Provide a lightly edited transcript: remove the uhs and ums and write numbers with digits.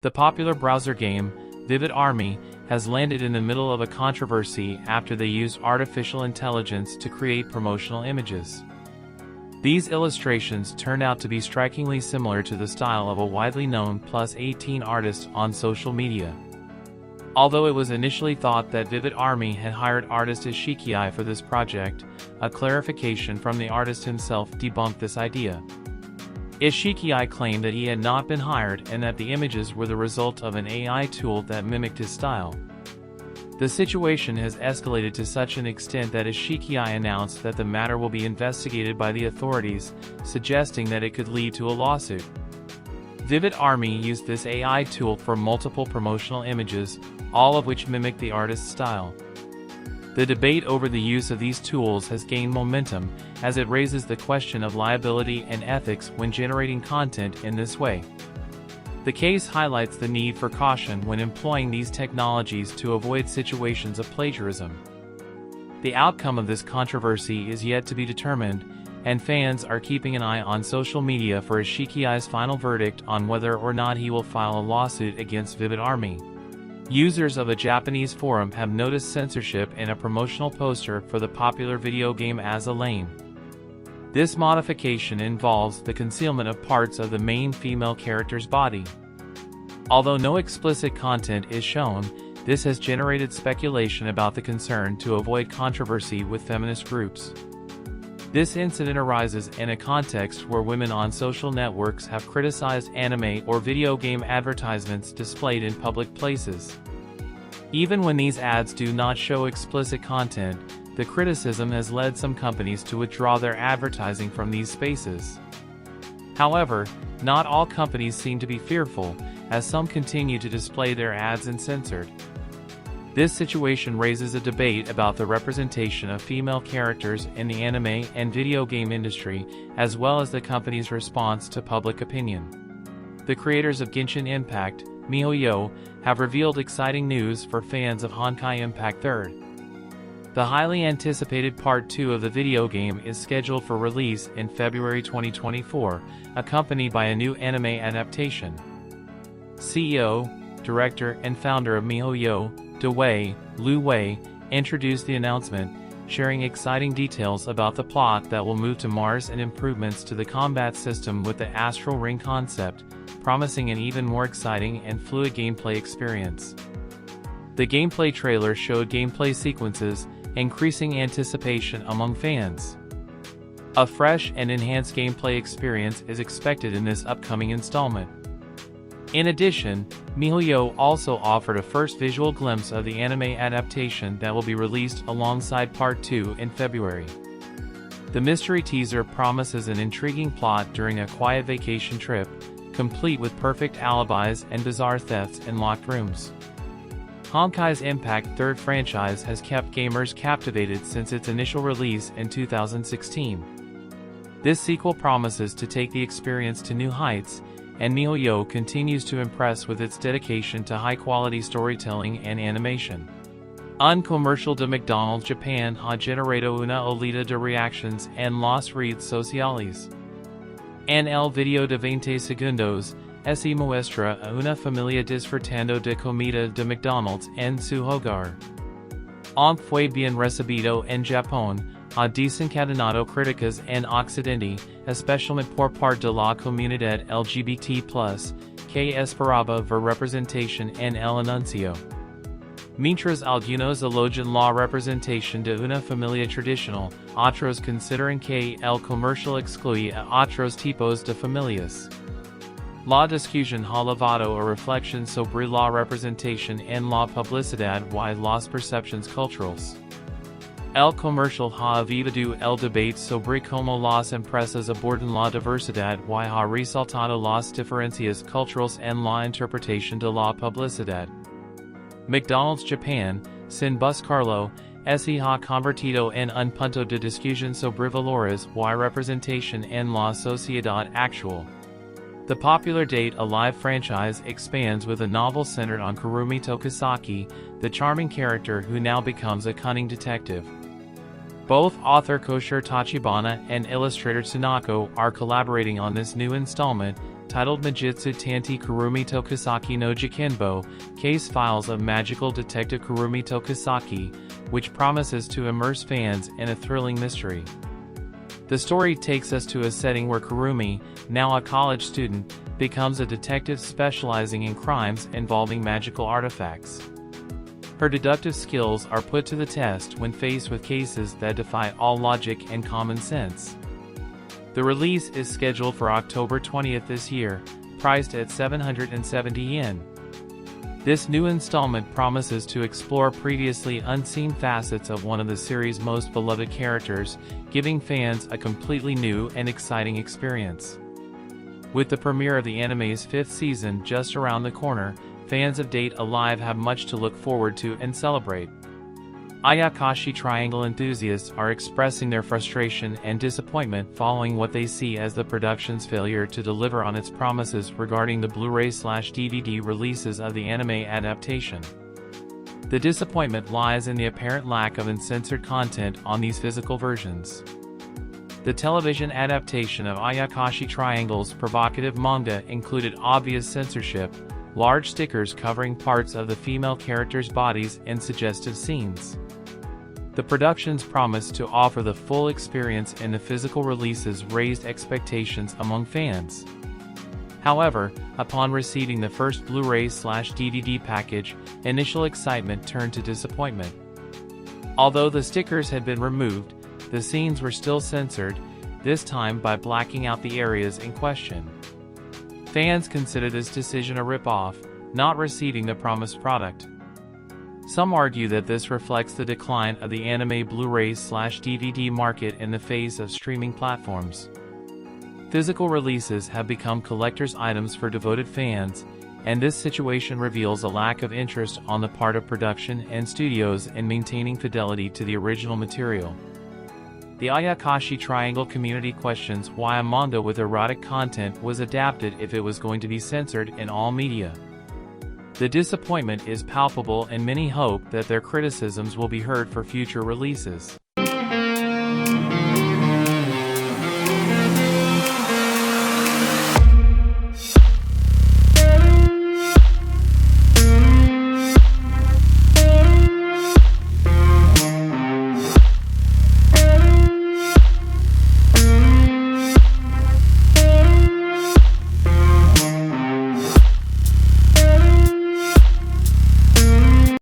The popular browser game, Vivid Army, has landed in the middle of a controversy after they used artificial intelligence to create promotional images. These illustrations turned out to be strikingly similar to the style of a widely known +18 artist on social media. Although it was initially thought that Vivid Army had hired artist Ishikiai for this project, a clarification from the artist himself debunked this idea. Ishikiai claimed that he had not been hired and that the images were the result of an AI tool that mimicked his style. The situation has escalated to such an extent that Ishikiai announced that the matter will be investigated by the authorities, suggesting that it could lead to a lawsuit. Vivid Army used this AI tool for multiple promotional images, all of which mimic the artist's style. The debate over the use of these tools has gained momentum, as it raises the question of liability and ethics when generating content in this way. The case highlights the need for caution when employing these technologies to avoid situations of plagiarism. The outcome of this controversy is yet to be determined, and fans are keeping an eye on social media for Ishikiai's final verdict on whether or not he will file a lawsuit against Vivid Army. Users of a Japanese forum have noticed censorship in a promotional poster for the popular video game As a Lane. This modification involves the concealment of parts of the main female character's body. Although no explicit content is shown, this has generated speculation about the concern to avoid controversy with feminist groups. This incident arises in a context where women on social networks have criticized anime or video game advertisements displayed in public places. Even when these ads do not show explicit content, the criticism has led some companies to withdraw their advertising from these spaces. However, not all companies seem to be fearful, as some continue to display their ads uncensored. This situation raises a debate about the representation of female characters in the anime and video game industry, as well as the company's response to public opinion. The creators of Genshin Impact, miHoYo, have revealed exciting news for fans of Honkai Impact 3rd. The highly anticipated Part 2 of the video game is scheduled for release in February 2024, accompanied by a new anime adaptation. CEO, director, and founder of miHoYo, Lu Wei, introduced the announcement, sharing exciting details about the plot that will move to Mars and improvements to the combat system with the Astral Ring concept, promising an even more exciting and fluid gameplay experience. The gameplay trailer showed gameplay sequences, increasing anticipation among fans. A fresh and enhanced gameplay experience is expected in this upcoming installment. In addition, miHoYo also offered a first visual glimpse of the anime adaptation that will be released alongside Part 2 in February. The mystery teaser promises an intriguing plot during a quiet vacation trip, complete with perfect alibis and bizarre thefts in locked rooms. Honkai's Impact 3rd franchise has kept gamers captivated since its initial release in 2016. This sequel promises to take the experience to new heights, and miHoYo continues to impress with its dedication to high-quality storytelling and animation. Un comercial de McDonald Japan ha generado una olida de reacciones en las redes sociales. En el video de 20 segundos, se muestra a una familia disfrutando de comida de McDonald's en su hogar. Aunque fue bien recibido en Japón, ha desencadenado críticas en Occidente, especialmente por parte de la comunidad LGBT+, que esperaba ver representación en el anuncio. Mientras algunos elogian la representación de una familia tradicional, otros consideran que el comercial excluye a otros tipos de familias. La discusión ha llevado a reflexión sobre la representación en la publicidad y las percepciones culturales. El comercial ha avivado el debate sobre cómo las empresas abordan la diversidad y ha resaltado las diferencias culturales en la interpretación de la publicidad. McDonald's Japan, sin buscarlo, se ha convertido en un punto de discusión sobre valores y representación en la sociedad actual. The popular Date a Live franchise expands with a novel centered on Kurumi Tokisaki, the charming character who now becomes a cunning detective. Both author Koshiro Tachibana and illustrator Tsunako are collaborating on this new installment, titled Majitsu Tanti Kurumi Tokisaki no Jikenbo, Case Files of Magical Detective Kurumi Tokisaki, which promises to immerse fans in a thrilling mystery. The story takes us to a setting where Kurumi, now a college student, becomes a detective specializing in crimes involving magical artifacts. Her deductive skills are put to the test when faced with cases that defy all logic and common sense. The release is scheduled for October 20th this year, priced at 770 yen. This new installment promises to explore previously unseen facets of one of the series' most beloved characters, giving fans a completely new and exciting experience. With the premiere of the anime's 5th season just around the corner, fans of Date Alive have much to look forward to and celebrate. Ayakashi Triangle enthusiasts are expressing their frustration and disappointment following what they see as the production's failure to deliver on its promises regarding the Blu-ray/DVD releases of the anime adaptation. The disappointment lies in the apparent lack of uncensored content on these physical versions. The television adaptation of Ayakashi Triangle's provocative manga included obvious censorship, large stickers covering parts of the female characters' bodies, and suggestive scenes. The production's promise to offer the full experience in the physical releases raised expectations among fans. However, upon receiving the first Blu-ray/DVD package, initial excitement turned to disappointment. Although the stickers had been removed, the scenes were still censored, this time by blacking out the areas in question. Fans consider this decision a rip-off, not receiving the promised product. Some argue that this reflects the decline of the anime Blu-ray/DVD market in the face of streaming platforms. Physical releases have become collector's items for devoted fans, and this situation reveals a lack of interest on the part of production and studios in maintaining fidelity to the original material. The Ayakashi Triangle community questions why a manga with erotic content was adapted if it was going to be censored in all media. The disappointment is palpable, and many hope that their criticisms will be heard for future releases.